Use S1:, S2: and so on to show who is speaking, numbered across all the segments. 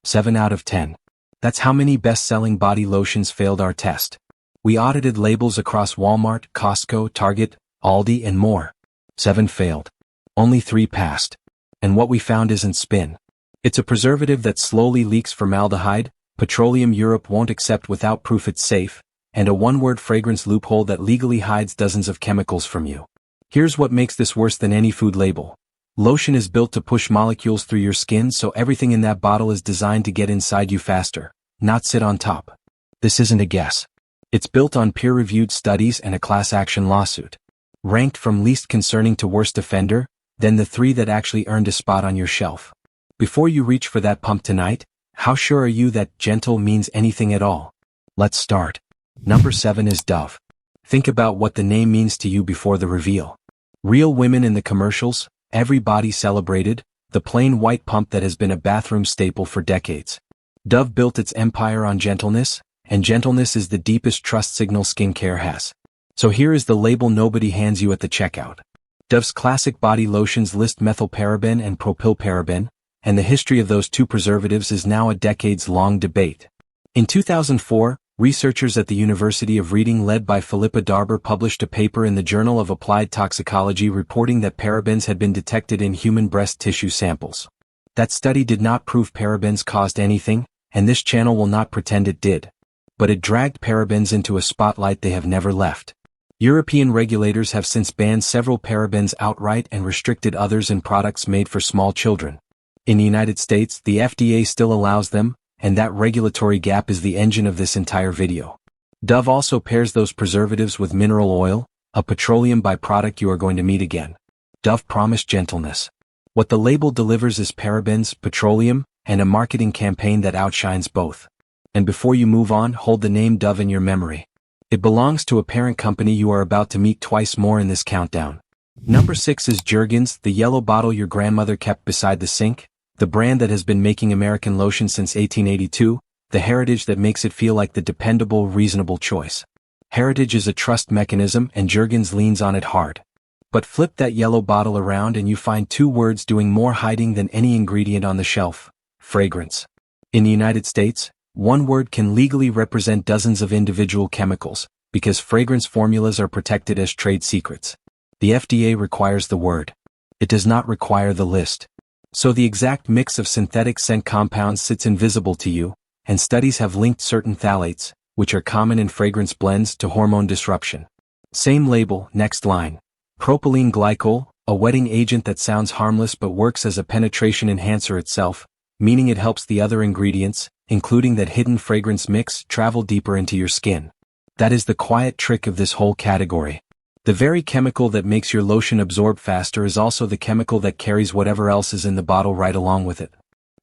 S1: 7 out of 10. That's how many best-selling body lotions failed our test. We audited labels across Walmart, Costco, Target, Aldi, and more. 7 failed. Only 3 passed. And what we found isn't spin. It's a preservative that slowly leaks formaldehyde, petroleum Europe won't accept without proof it's safe, and a one-word fragrance loophole that legally hides dozens of chemicals from you. Here's what makes this worse than any food label. Lotion is built to push molecules through your skin, so everything in that bottle is designed to get inside you faster, not sit on top. This isn't a guess. It's built on peer-reviewed studies and a class action lawsuit. Ranked from least concerning to worst offender, then the 3 that actually earned a spot on your shelf. Before you reach for that pump tonight, how sure are you that gentle means anything at all? Let's start. Number 7 is Dove. Think about what the name means to you before the reveal. Real women in the commercials, every body celebrated, the plain white pump that has been a bathroom staple for decades. Dove built its empire on gentleness, and gentleness is the deepest trust signal skincare has. So here is the label nobody hands you at the checkout. Dove's classic body lotions list methylparaben and propylparaben, and the history of those 2 preservatives is now a decades-long debate. In 2004, researchers at the University of Reading led by Philippa Darber published a paper in the Journal of Applied Toxicology reporting that parabens had been detected in human breast tissue samples. That study did not prove parabens caused anything, and this channel will not pretend it did. But it dragged parabens into a spotlight they have never left. European regulators have since banned several parabens outright and restricted others in products made for small children. In the United States, the FDA still allows them, and that regulatory gap is the engine of this entire video. Dove also pairs those preservatives with mineral oil, a petroleum byproduct you are going to meet again. Dove promised gentleness. What the label delivers is parabens, petroleum, and a marketing campaign that outshines both. And before you move on, hold the name Dove in your memory. It belongs to a parent company you are about to meet twice more in this countdown. Number 6 is Jergens, the yellow bottle your grandmother kept beside the sink, the brand that has been making American lotion since 1882, the heritage that makes it feel like the dependable, reasonable choice. Heritage is a trust mechanism and Jergens leans on it hard. But flip that yellow bottle around and you find 2 words doing more hiding than any ingredient on the shelf: fragrance. In the United States, 1 word can legally represent dozens of individual chemicals, because fragrance formulas are protected as trade secrets. The FDA requires the word. It does not require the list. So the exact mix of synthetic scent compounds sits invisible to you, and studies have linked certain phthalates, which are common in fragrance blends, to hormone disruption. Same label, next line. Propylene glycol, a wetting agent that sounds harmless but works as a penetration enhancer itself, meaning it helps the other ingredients, including that hidden fragrance mix, travel deeper into your skin. That is the quiet trick of this whole category. The very chemical that makes your lotion absorb faster is also the chemical that carries whatever else is in the bottle right along with it.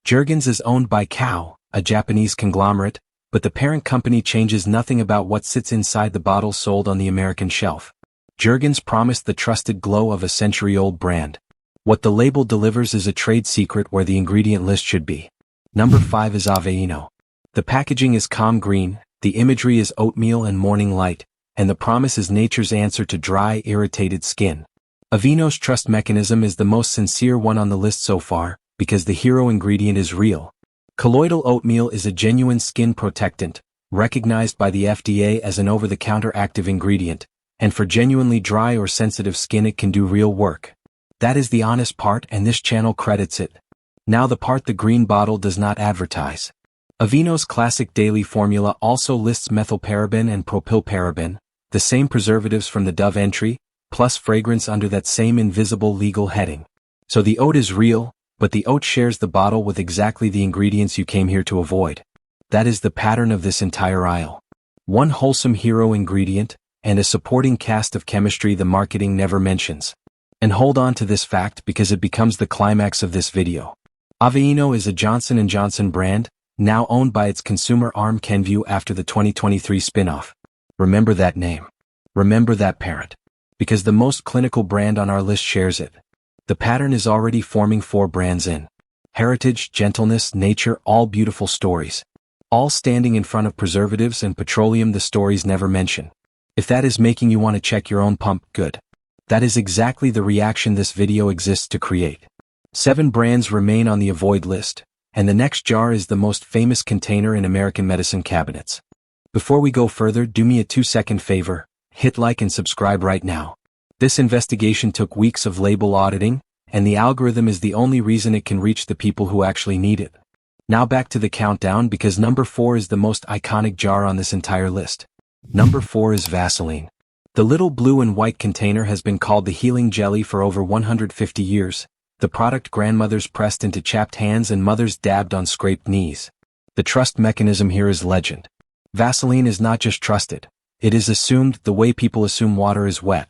S1: Jergens is owned by Kao, a Japanese conglomerate, but the parent company changes nothing about what sits inside the bottle sold on the American shelf. Jergens promised the trusted glow of a century-old brand. What the label delivers is a trade secret where the ingredient list should be. Number 5 is Aveeno. The packaging is calm green, the imagery is oatmeal and morning light, and the promise is nature's answer to dry, irritated skin. Aveeno's trust mechanism is the most sincere one on the list so far, because the hero ingredient is real. Colloidal oatmeal is a genuine skin protectant, recognized by the FDA as an over-the-counter active ingredient, and for genuinely dry or sensitive skin it can do real work. That is the honest part, and this channel credits it. Now the part the green bottle does not advertise. Aveeno's classic daily formula also lists methylparaben and propylparaben, the same preservatives from the Dove entry, plus fragrance under that same invisible legal heading. So the oat is real, but the oat shares the bottle with exactly the ingredients you came here to avoid. That is the pattern of this entire aisle. 1 wholesome hero ingredient, and a supporting cast of chemistry the marketing never mentions. And hold on to this fact because it becomes the climax of this video. Aveeno is a Johnson & Johnson brand, now owned by its consumer arm Kenvue after the 2023 spin-off. Remember that name. Remember that parent. Because the most clinical brand on our list shares it. The pattern is already forming 4 brands in. Heritage, gentleness, nature, all beautiful stories. All standing in front of preservatives and petroleum the stories never mention. If that is making you want to check your own pump, good. That is exactly the reaction this video exists to create. 7 brands remain on the avoid list, And the next jar is the most famous container in American medicine cabinets. Before we go further, do me a 2-second favor, hit like and subscribe right now. This investigation took weeks of label auditing, and the algorithm is the only reason it can reach the people who actually need it. Now back to the countdown, because number 4 is the most iconic jar on this entire list. Number 4 is Vaseline. The little blue and white container has been called the healing jelly for over 150 years, the product grandmothers pressed into chapped hands and mothers dabbed on scraped knees. The trust mechanism here is legend. Vaseline is not just trusted, it is assumed the way people assume water is wet.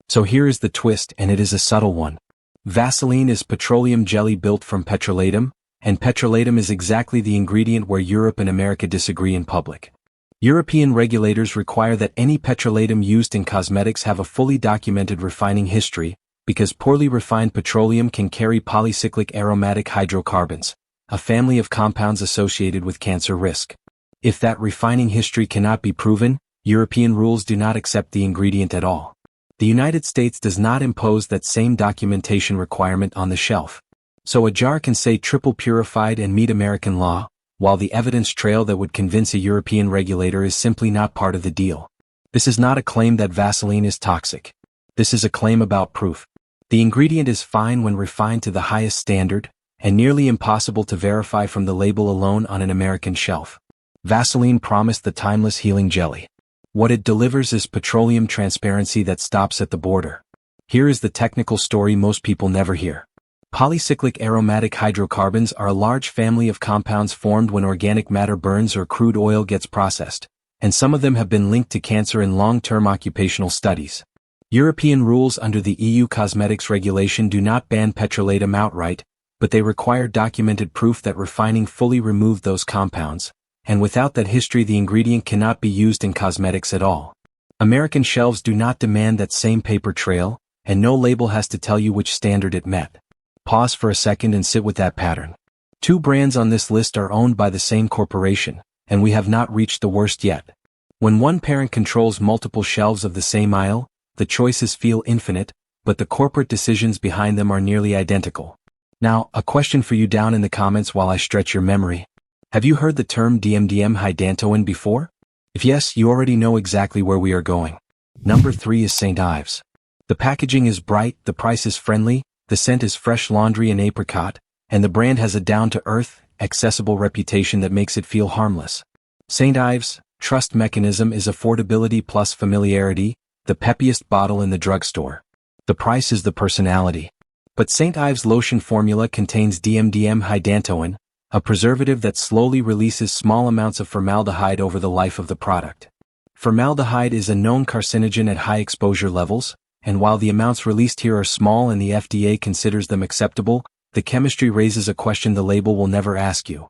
S1: So here is the twist, and it is a subtle one. Vaseline is petroleum jelly built from petroleum, and petroleum is exactly the ingredient where Europe and America disagree in public. European regulators require that any petroleum used in cosmetics have a fully documented refining history, because poorly refined petroleum can carry polycyclic aromatic hydrocarbons, a family of compounds associated with cancer risk. If that refining history cannot be proven, European rules do not accept the ingredient at all. The United States does not impose that same documentation requirement on the shelf. So a jar can say triple purified and meet American law, while the evidence trail that would convince a European regulator is simply not part of the deal. This is not a claim that Vaseline is toxic. This is a claim about proof. The ingredient is fine when refined to the highest standard, and nearly impossible to verify from the label alone on an American shelf. Vaseline promised the timeless healing jelly. What it delivers is petroleum transparency that stops at the border. Here is the technical story most people never hear. Polycyclic aromatic hydrocarbons are a large family of compounds formed when organic matter burns or crude oil gets processed, and some of them have been linked to cancer in long-term occupational studies. European rules under the EU cosmetics regulation do not ban petroleum outright, but they require documented proof that refining fully removed those compounds, and without that history the ingredient cannot be used in cosmetics at all. American shelves do not demand that same paper trail, and no label has to tell you which standard it met. Pause for a second and sit with that pattern. 2 brands on this list are owned by the same corporation, and we have not reached the worst yet. When one parent controls multiple shelves of the same aisle, the choices feel infinite, but the corporate decisions behind them are nearly identical. Now, a question for you down in the comments while I stretch your memory. Have you heard the term DMDM hydantoin before? If yes, you already know exactly where we are going. Number 3 is St. Ives. The packaging is bright, the price is friendly, the scent is fresh laundry and apricot, and the brand has a down-to-earth, accessible reputation that makes it feel harmless. St. Ives' trust mechanism is affordability plus familiarity, the peppiest bottle in the drugstore. The price is the personality. But St. Ives' lotion formula contains DMDM hydantoin, a preservative that slowly releases small amounts of formaldehyde over the life of the product. Formaldehyde is a known carcinogen at high exposure levels, and while the amounts released here are small and the FDA considers them acceptable, the chemistry raises a question the label will never ask you.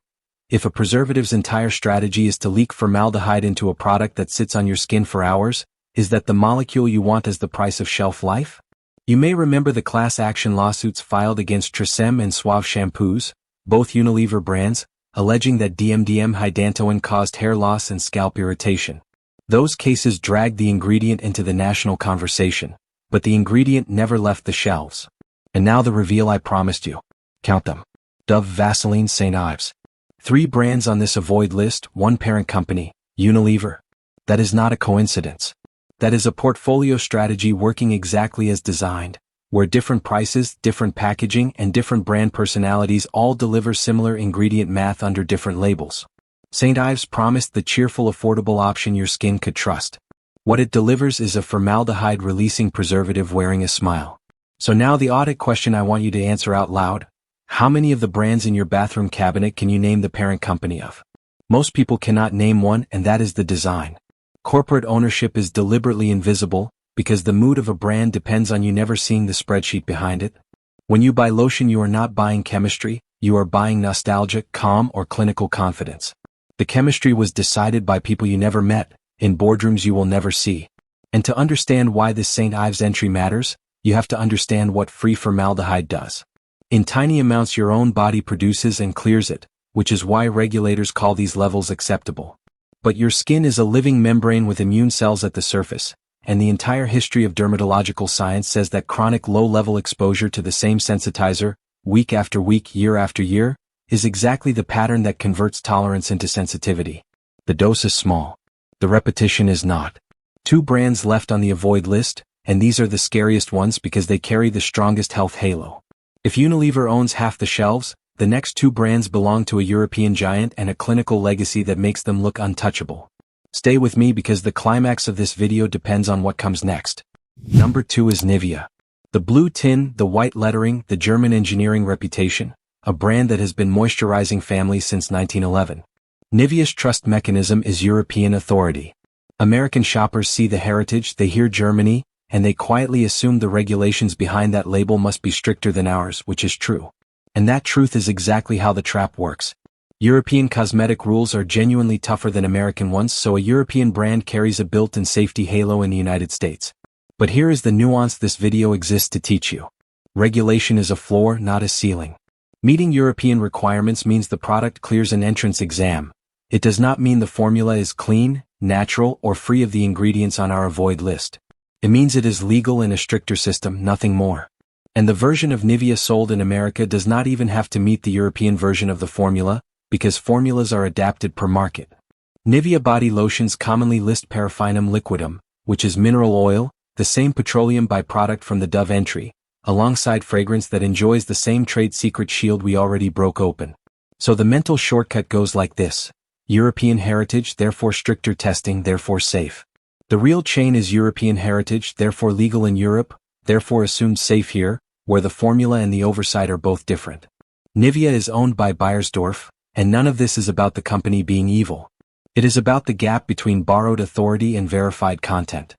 S1: If a preservative's entire strategy is to leak formaldehyde into a product that sits on your skin for hours, is that the molecule you want as the price of shelf life? You may remember the class action lawsuits filed against Tresemme and Suave shampoos, both Unilever brands, alleging that DMDM hydantoin caused hair loss and scalp irritation. Those cases dragged the ingredient into the national conversation, but the ingredient never left the shelves. And now the reveal I promised you. Count them. Dove, Vaseline, St. Ives. 3 brands on this avoid list, 1 parent company, Unilever. That is not a coincidence. That is a portfolio strategy working exactly as designed, where different prices, different packaging, and different brand personalities all deliver similar ingredient math under different labels. St. Ives promised the cheerful, affordable option your skin could trust. What it delivers is a formaldehyde-releasing preservative wearing a smile. So now the audit question I want you to answer out loud. How many of the brands in your bathroom cabinet can you name the parent company of? Most people cannot name one, and that is the design. Corporate ownership is deliberately invisible, because the mood of a brand depends on you never seeing the spreadsheet behind it. When you buy lotion, you are not buying chemistry, you are buying nostalgia, calm, or clinical confidence. The chemistry was decided by people you never met, in boardrooms you will never see. And to understand why this St. Ives entry matters, you have to understand what free formaldehyde does. In tiny amounts your own body produces and clears it, which is why regulators call these levels acceptable. But your skin is a living membrane with immune cells at the surface, and the entire history of dermatological science says that chronic low-level exposure to the same sensitizer, week after week, year after year, is exactly the pattern that converts tolerance into sensitivity. The dose is small. The repetition is not. 2 brands left on the avoid list, and these are the scariest ones because they carry the strongest health halo. If Unilever owns half the shelves, the next 2 brands belong to a European giant and a clinical legacy that makes them look untouchable. Stay with me because the climax of this video depends on what comes next. Number 2 is Nivea. The blue tin, the white lettering, the German engineering reputation, a brand that has been moisturizing families since 1911. Nivea's trust mechanism is European authority. American shoppers see the heritage, they hear Germany, and they quietly assume the regulations behind that label must be stricter than ours, which is true. And that truth is exactly how the trap works. European cosmetic rules are genuinely tougher than American ones, so a European brand carries a built-in safety halo in the United States. But here is the nuance this video exists to teach you. Regulation is a floor, not a ceiling. Meeting European requirements means the product clears an entrance exam. It does not mean the formula is clean, natural, or free of the ingredients on our avoid list. It means it is legal in a stricter system, nothing more. And the version of Nivea sold in America does not even have to meet the European version of the formula, because formulas are adapted per market. Nivea body lotions commonly list paraffinum liquidum, which is mineral oil, the same petroleum byproduct from the Dove entry, alongside fragrance that enjoys the same trade secret shield we already broke open. So the mental shortcut goes like this. European heritage, therefore stricter testing, therefore safe. The real chain is European heritage, therefore legal in Europe, therefore assumed safe here, where the formula and the oversight are both different. Nivea is owned by Beiersdorf, and none of this is about the company being evil. It is about the gap between borrowed authority and verified content.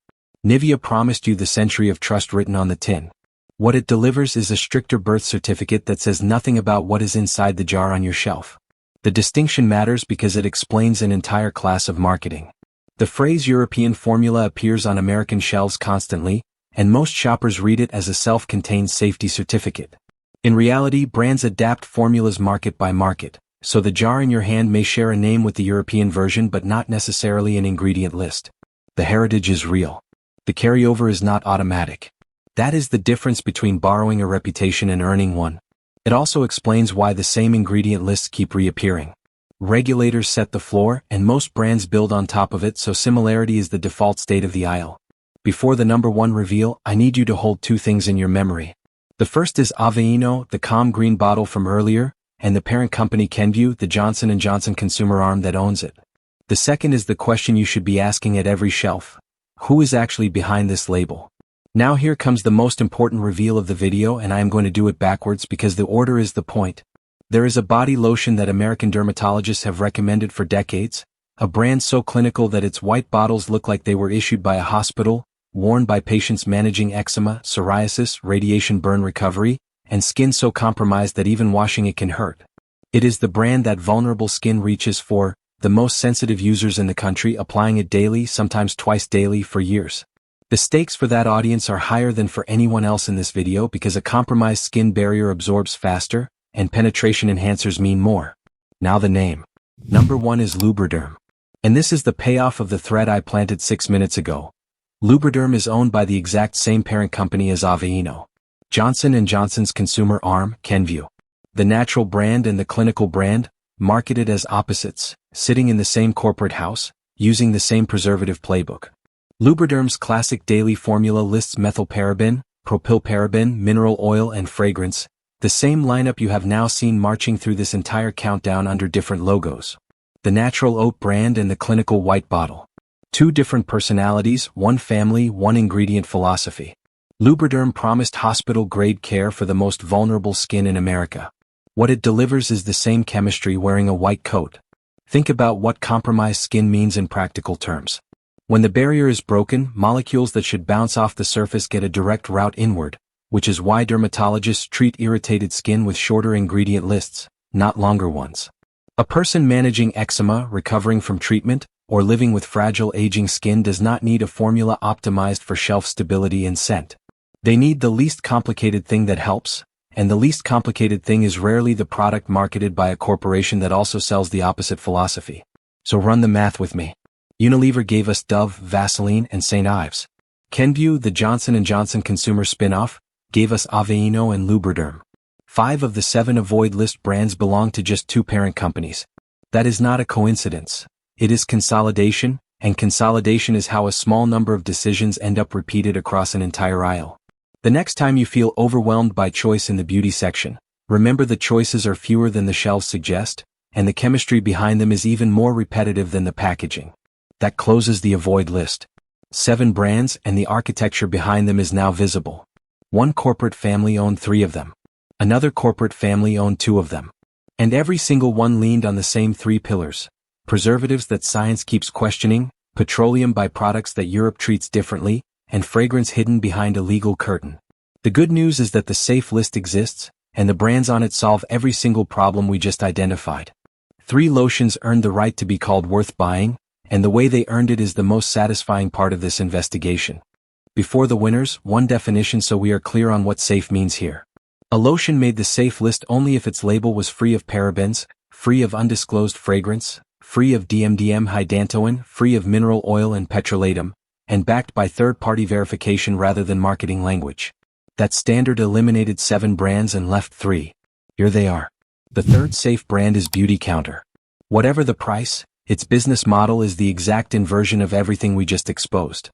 S1: Nivea promised you the century of trust written on the tin. What it delivers is a stricter birth certificate that says nothing about what is inside the jar on your shelf. The distinction matters because it explains an entire class of marketing. The phrase European formula appears on American shelves constantly, and most shoppers read it as a self-contained safety certificate. In reality, brands adapt formulas market by market, so the jar in your hand may share a name with the European version but not necessarily an ingredient list. The heritage is real. The carryover is not automatic. That is the difference between borrowing a reputation and earning one. It also explains why the same ingredient lists keep reappearing. Regulators set the floor, and most brands build on top of it, so similarity is the default state of the aisle. Before the number 1 reveal, I need you to hold 2 things in your memory. The first is Aveeno, the calm green bottle from earlier, and the parent company Kenvue, the Johnson & Johnson consumer arm that owns it. The second is the question you should be asking at every shelf. Who is actually behind this label? Now here comes the most important reveal of the video, and I am going to do it backwards because the order is the point. There is a body lotion that American dermatologists have recommended for decades, a brand so clinical that its white bottles look like they were issued by a hospital, worn by patients managing eczema, psoriasis, radiation burn recovery, and skin so compromised that even washing it can hurt. It is the brand that vulnerable skin reaches for, the most sensitive users in the country, applying it daily, sometimes twice daily, for years. The stakes for that audience are higher than for anyone else in this video because a compromised skin barrier absorbs faster, and penetration enhancers mean more. Now the name. Number 1 is Lubriderm. And this is the payoff of the thread I planted 6 minutes ago. Lubriderm is owned by the exact same parent company as Aveeno. Johnson & Johnson's consumer arm, Kenvue. The natural brand and the clinical brand, marketed as opposites, sitting in the same corporate house, using the same preservative playbook. Lubriderm's classic daily formula lists methylparaben, propylparaben, mineral oil, and fragrance, the same lineup you have now seen marching through this entire countdown under different logos. The natural oat brand and the clinical white bottle. 2 different personalities, 1 family, 1 ingredient philosophy. Lubriderm promised hospital-grade care for the most vulnerable skin in America. What it delivers is the same chemistry wearing a white coat. Think about what compromised skin means in practical terms. When the barrier is broken, molecules that should bounce off the surface get a direct route inward, which is why dermatologists treat irritated skin with shorter ingredient lists, not longer ones. A person managing eczema, recovering from treatment, or living with fragile aging skin does not need a formula optimized for shelf stability and scent. They need the least complicated thing that helps, and the least complicated thing is rarely the product marketed by a corporation that also sells the opposite philosophy. So run the math with me. Unilever gave us Dove, Vaseline, and St. Ives. Kenvue, the Johnson & Johnson consumer spin-off, gave us Aveeno and Lubriderm. 5 of the 7 Avoid list brands belong to just 2 parent companies. That is not a coincidence. It is consolidation, and consolidation is how a small number of decisions end up repeated across an entire aisle. The next time you feel overwhelmed by choice in the beauty section, remember the choices are fewer than the shelves suggest, and the chemistry behind them is even more repetitive than the packaging. That closes the Avoid list. 7 brands, and the architecture behind them is now visible. One corporate family owned 3 of them. Another corporate family owned 2 of them. And every single one leaned on the same 3 pillars. Preservatives that science keeps questioning, petroleum byproducts that Europe treats differently, and fragrance hidden behind a legal curtain. The good news is that the safe list exists, and the brands on it solve every single problem we just identified. 3 lotions earned the right to be called worth buying, and the way they earned it is the most satisfying part of this investigation. Before the winners, one definition so we are clear on what safe means here. A lotion made the safe list only if its label was free of parabens, free of undisclosed fragrance, free of DMDM hydantoin, free of mineral oil and petroleum, and backed by third-party verification rather than marketing language. That standard eliminated 7 brands and left 3. Here they are. The third safe brand is Beautycounter. Whatever the price, its business model is the exact inversion of everything we just exposed.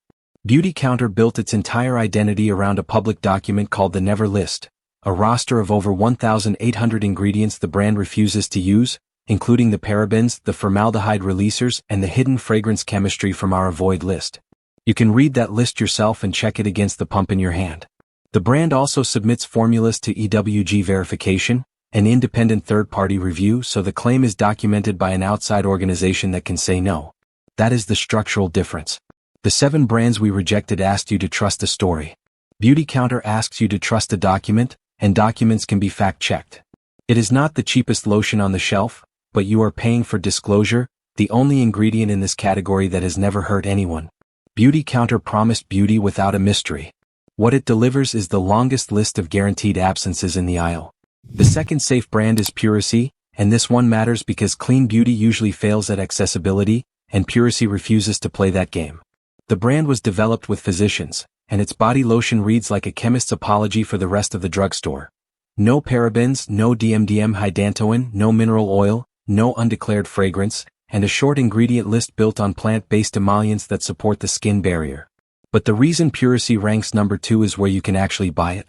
S1: Beautycounter built its entire identity around a public document called the Never List, a roster of over 1,800 ingredients the brand refuses to use, including the parabens, the formaldehyde releasers, and the hidden fragrance chemistry from our Avoid list. You can read that list yourself and check it against the pump in your hand. The brand also submits formulas to EWG verification, an independent third-party review, so the claim is documented by an outside organization that can say no. That is the structural difference. The 7 brands we rejected asked you to trust a story. Beautycounter asks you to trust a document, and documents can be fact-checked. It is not the cheapest lotion on the shelf, but you are paying for disclosure, the only ingredient in this category that has never hurt anyone. Beautycounter promised beauty without a mystery. What it delivers is the longest list of guaranteed absences in the aisle. The second safe brand is Puracy, and this one matters because clean beauty usually fails at accessibility, and Puracy refuses to play that game. The brand was developed with physicians, and its body lotion reads like a chemist's apology for the rest of the drugstore. No parabens, no DMDM hydantoin, no mineral oil, no undeclared fragrance, and a short ingredient list built on plant-based emollients that support the skin barrier. But the reason Puracy ranks number 2 is where you can actually buy it.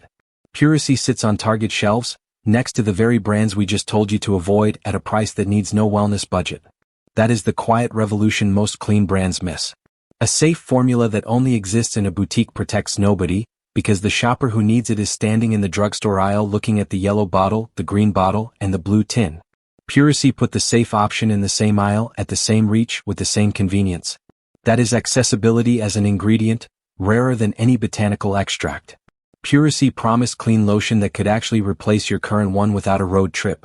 S1: Puracy sits on Target shelves, next to the very brands we just told you to avoid at a price that needs no wellness budget. That is the quiet revolution most clean brands miss. A safe formula that only exists in a boutique protects nobody, because the shopper who needs it is standing in the drugstore aisle looking at the yellow bottle, the green bottle, and the blue tin. Puracy put the safe option in the same aisle at the same reach with the same convenience. That is accessibility as an ingredient, rarer than any botanical extract. Puracy promised clean lotion that could actually replace your current one without a road trip.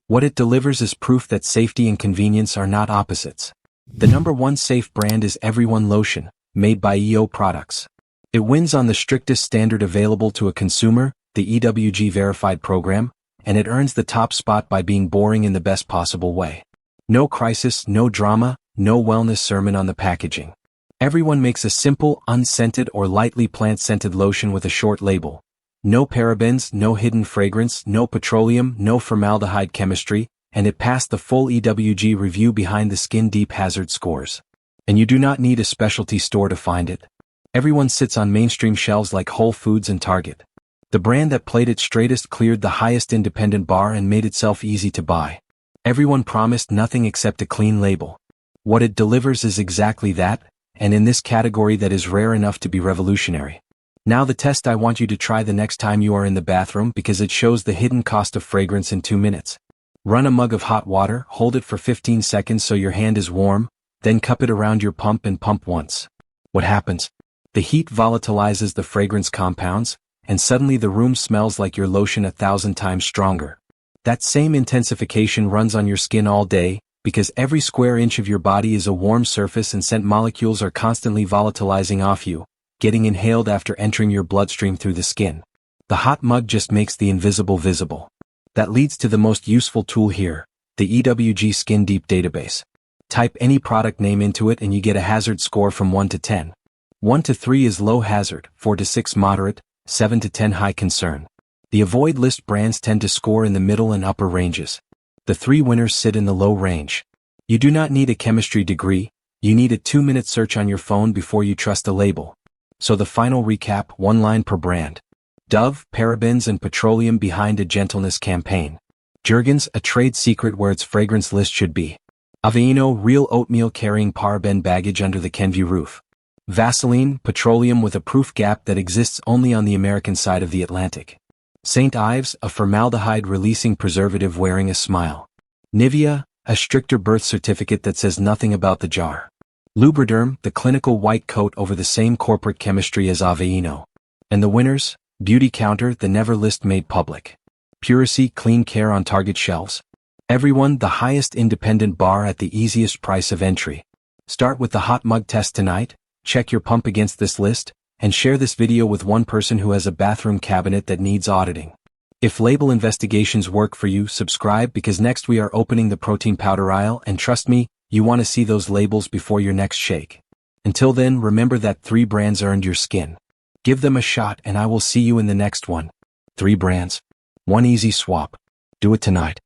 S1: What it delivers is proof that safety and convenience are not opposites. The number 1 safe brand is Everyone Lotion, made by EO Products. It wins on the strictest standard available to a consumer, the EWG verified program, and it earns the top spot by being boring in the best possible way. No crisis, no drama, no wellness sermon on the packaging. Everyone makes a simple, unscented or lightly plant-scented lotion with a short label. No parabens, no hidden fragrance, no petroleum, no formaldehyde chemistry, and it passed the full EWG review behind the skin deep hazard scores. And you do not need a specialty store to find it. Everyone sits on mainstream shelves like Whole Foods and Target. The brand that played it straightest cleared the highest independent bar and made itself easy to buy. Everyone promised nothing except a clean label. What it delivers is exactly that, and in this category that is rare enough to be revolutionary. Now the test I want you to try the next time you are in the bathroom because it shows the hidden cost of fragrance in 2 minutes. Run a mug of hot water, hold it for 15 seconds so your hand is warm, then cup it around your pump and pump once. What happens? The heat volatilizes the fragrance compounds, and suddenly the room smells like your lotion 1,000 times stronger. That same intensification runs on your skin all day, because every square inch of your body is a warm surface and scent molecules are constantly volatilizing off you, getting inhaled after entering your bloodstream through the skin. The hot mug just makes the invisible visible. That leads to the most useful tool here, the EWG Skin Deep database. Type any product name into it and you get a hazard score from 1 to 10. 1 to 3 is low hazard, 4 to 6 moderate, 7 to 10 high concern. The avoid list brands tend to score in the middle and upper ranges. The 3 winners sit in the low range. You do not need a chemistry degree, you need a 2-minute search on your phone before you trust a label. So the final recap, 1 line per brand. Dove, parabens and petroleum behind a gentleness campaign. Jergens, a trade secret where its fragrance list should be. Aveeno, real oatmeal carrying paraben baggage under the Kenvue roof. Vaseline, petroleum with a proof gap that exists only on the American side of the Atlantic. St. Ives, a formaldehyde-releasing preservative wearing a smile. Nivea, a stricter birth certificate that says nothing about the jar. Lubriderm, the clinical white coat over the same corporate chemistry as Aveeno. And the winners? Beauty Counter, the never list made public. Puracy, clean care on Target shelves. Everyone, the highest independent bar at the easiest price of entry. Start with the hot mug test tonight, check your pump against this list, and share this video with one person who has a bathroom cabinet that needs auditing. If label investigations work for you, subscribe because next we are opening the protein powder aisle and trust me, you want to see those labels before your next shake. Until then, remember that 3 brands earned your skin. Give them a shot and I will see you in the next one. 3 brands. 1 easy swap. Do it tonight.